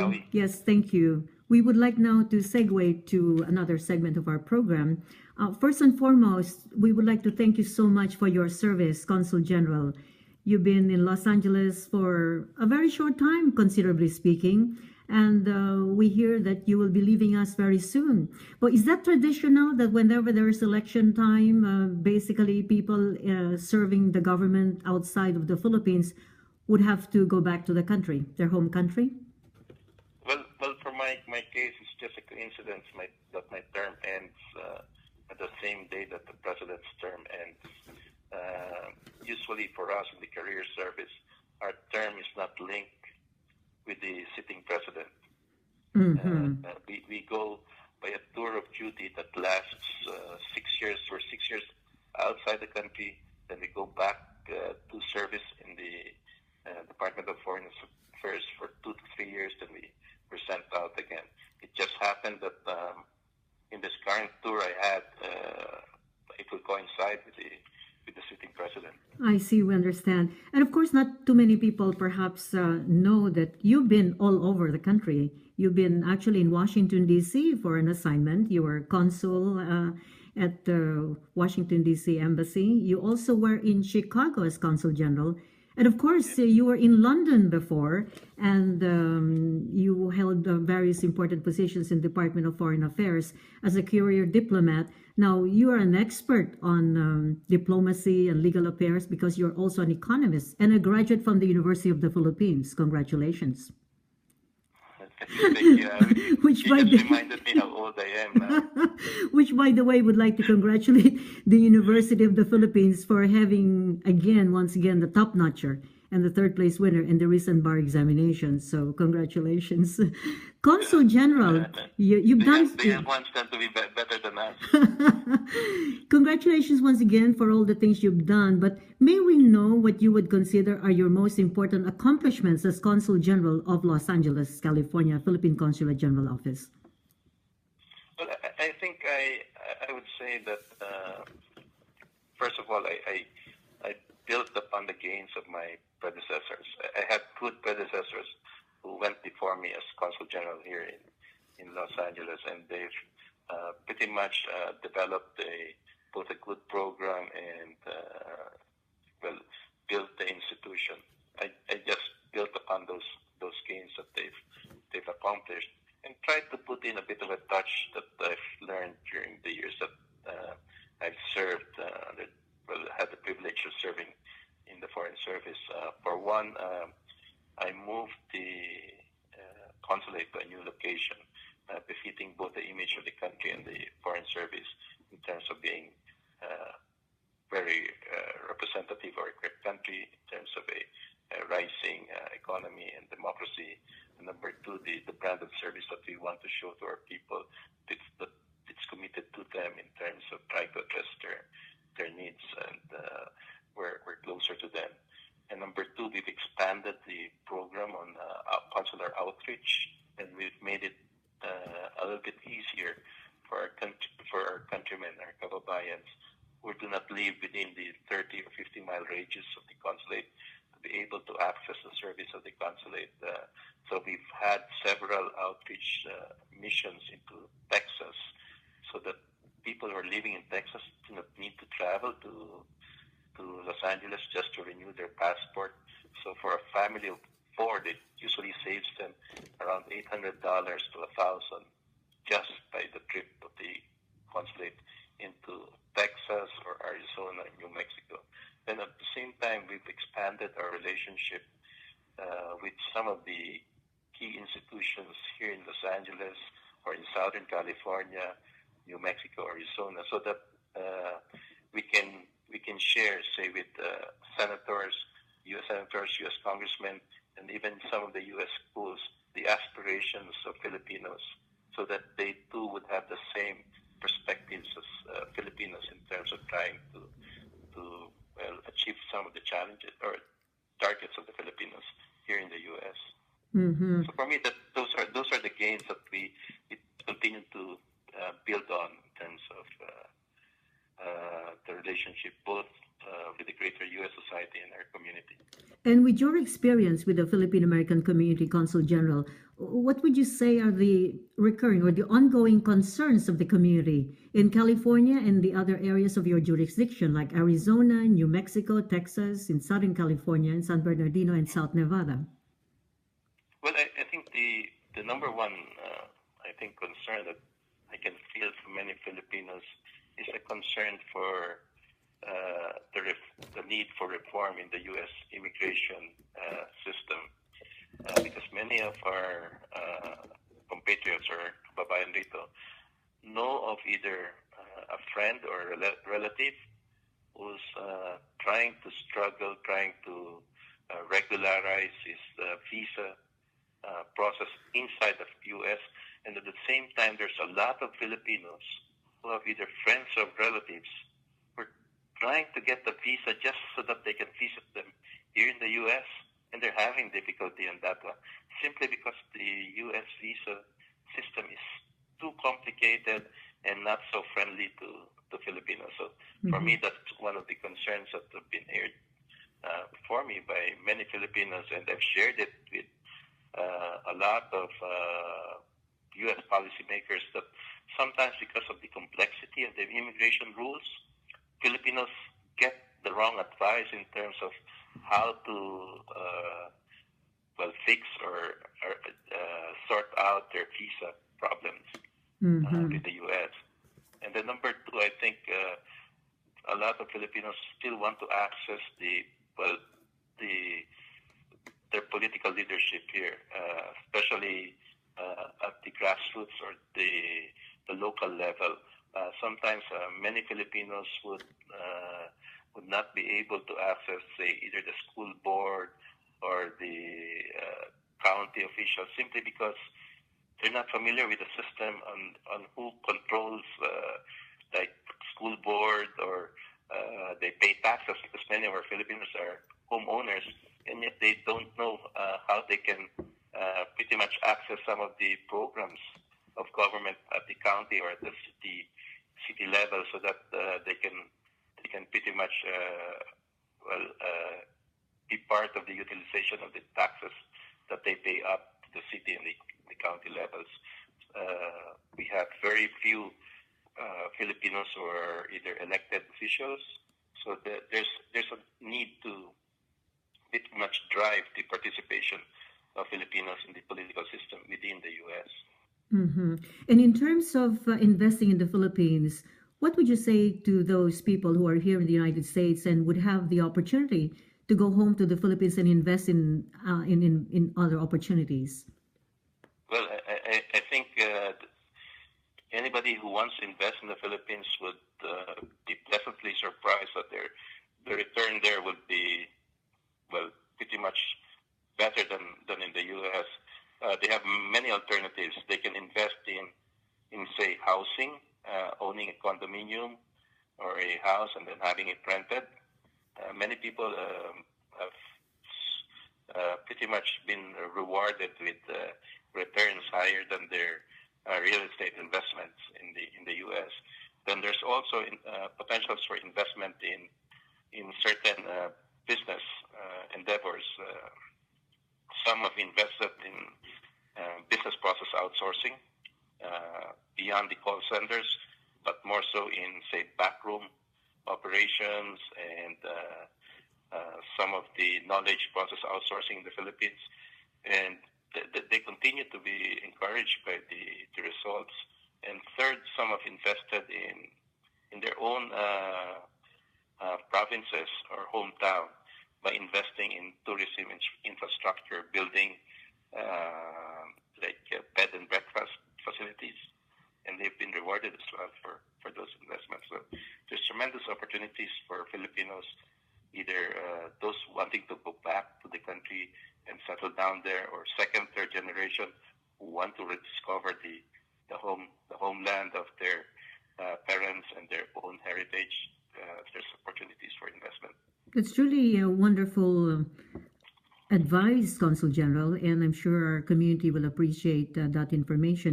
AWEE. Yes, thank you. We would like now to segue to another segment of our program. First and foremost, we would like to thank you so much for your service, Consul General. You've been in Los Angeles for a very short time, considerably speaking, and we hear that you will be leaving us very soon. But is that traditional that whenever there is election time, basically people serving the government outside of the Philippines would have to go back to the country, their home country? Well, for my case, it's just a coincidence that my term ends at the same day that the president's term ends. Usually for us in the career service, our term is not linked with the sitting president. We go by a tour of duty that lasts 6 years. We're 6 years outside the country, then we go back to service in the Department of Foreign Affairs for 2 to 3 years, then we were sent out again. It just happened that in this current tour I had, it will coincide with the sitting president. I see, we understand. And of course, not too many people perhaps know that you've been all over the country. You've been actually in Washington, D.C. for an assignment. You were consul at the Washington, D.C. Embassy. You also were in Chicago as Consul General. And of course, you were in London before, and you held various important positions in the Department of Foreign Affairs as a career diplomat. Now, you are an expert on diplomacy and legal affairs because you're also an economist and a graduate from the University of the Philippines. Congratulations. Thank you. Which you just reminded me how old I am now. Which, by the way, would like to congratulate the University of the Philippines for having, once again, the top-notcher and the third place winner in the recent bar examination. So, congratulations. Consul General, you've done... They want them to be better than us. Congratulations once again for all the things you've done, but may we know what you would consider are your most important accomplishments as Consul General of Los Angeles, California, Philippine Consulate General Office? Well, I think I would say that, first of all, I built upon the gains of my predecessors. I had good predecessors who went before me as Consul General here in Los Angeles, and they've pretty much developed both a good program and built the institution. I just built upon those gains that they've accomplished and tried to put in a bit of a touch that I've learned during the years that I've served. Had the privilege of serving in the Foreign Service. For one, I moved the consulate to a new location, befitting both the image of the country and the Foreign Service in terms of being very representative of our country, in terms of a rising economy and democracy. And number two, the brand of service that we want to show to our people, that it's committed to them in terms of trying to address their needs, and we're closer to them. And number two, we've expanded the program on consular outreach, and we've made it a little bit easier for our countrymen, our kababayans, who do not live within the 30 or 50 mile radius of the consulate, to be able to access the service of the consulate. So we've had several outreach missions into Texas, so that people who are living in Texas do not need to travel to Los Angeles just to renew their passport. So for a family of four, it usually saves them around $800 to $1,000 just by the trip of the consulate into Texas or Arizona or New Mexico. Then at the same time, we've expanded our relationship with some of the key institutions here in Los Angeles or in Southern California, New Mexico, Arizona, so that we can share, say, with senators, U.S. senators, U.S. congressmen, and even some of the U.S. schools, the aspirations of Filipinos, so that they too would have the same perspectives as Filipinos in terms of trying to achieve some of the challenges or targets of the Filipinos here in the U.S. Mm-hmm. So for me, those are the gains that we continue to build on in terms of the relationship both with the greater U.S. society and our community. And with your experience with the Philippine American Community Consul General, what would you say are the recurring or the ongoing concerns of the community in California and the other areas of your jurisdiction, like Arizona, New Mexico, Texas, in Southern California, and San Bernardino and South Nevada? Well, I think the number one, concern that I can feel from many Filipinos is a concern for the need for reform in the U.S. immigration system, because many of our compatriots or kababayan dito know of either a friend or a relative who's trying to regularize his visa process inside the U.S. And at the same time, there's a lot of Filipinos who have either friends or relatives who are trying to get the visa just so that they can visit them here in the U.S. And they're having difficulty on that one, simply because the U.S. visa system is too complicated and not so friendly to Filipinos. So for me, that's one of the concerns that have been aired for me by many Filipinos, and I've shared it with a lot of U.S. policymakers, that sometimes because of the complexity of the immigration rules, Filipinos get the wrong advice in terms of how to fix or sort out their visa problems with the U.S. And then number two, I think a lot of Filipinos still want to access their political leadership here, especially at the grassroots or the local level. Sometimes many Filipinos would not be able to access, say, either the school board or the county officials, simply because they're not familiar with the system on who controls like school board, or they pay taxes, because many of our Filipinos are homeowners, and yet they don't know how they can pretty much access some of the programs of government at the county or at the city level, so that they can pretty much be part of the utilization of the taxes that they pay up to the city and the county levels. We have very few Filipinos who are either elected officials, so there's a need to pretty much drive the participation of Filipinos in the political system within the U.S. And in terms of investing in the Philippines, what would you say to those people who are here in the United States and would have the opportunity to go home to the Philippines and invest in other opportunities? Well, I think anybody who wants to invest in the Philippines would be pleasantly surprised that the return there would be, pretty much better than in the U.S. They have many alternatives. They can invest in say, housing, owning a condominium or a house and then having it rented. Many people have pretty much been rewarded with returns higher than their real estate investments in the U.S. Then there's also potentials for investment in certain business endeavors. Some have invested in business process outsourcing beyond the call centers, but more so in, say, backroom operations and some of the knowledge process outsourcing in the Philippines. And they continue to be encouraged by the results. And third, some have invested in their own provinces or hometown by investing in tourism infrastructure, building bed and breakfast facilities, and they've been rewarded as well for those investments. So there's tremendous opportunities for Filipinos, either those wanting to go back to the country and settle down there, or second, third generation who want to rediscover the homeland of their parents and their own heritage. There's opportunities for investment. It's truly a wonderful advice, Consul General, and I'm sure our community will appreciate that information.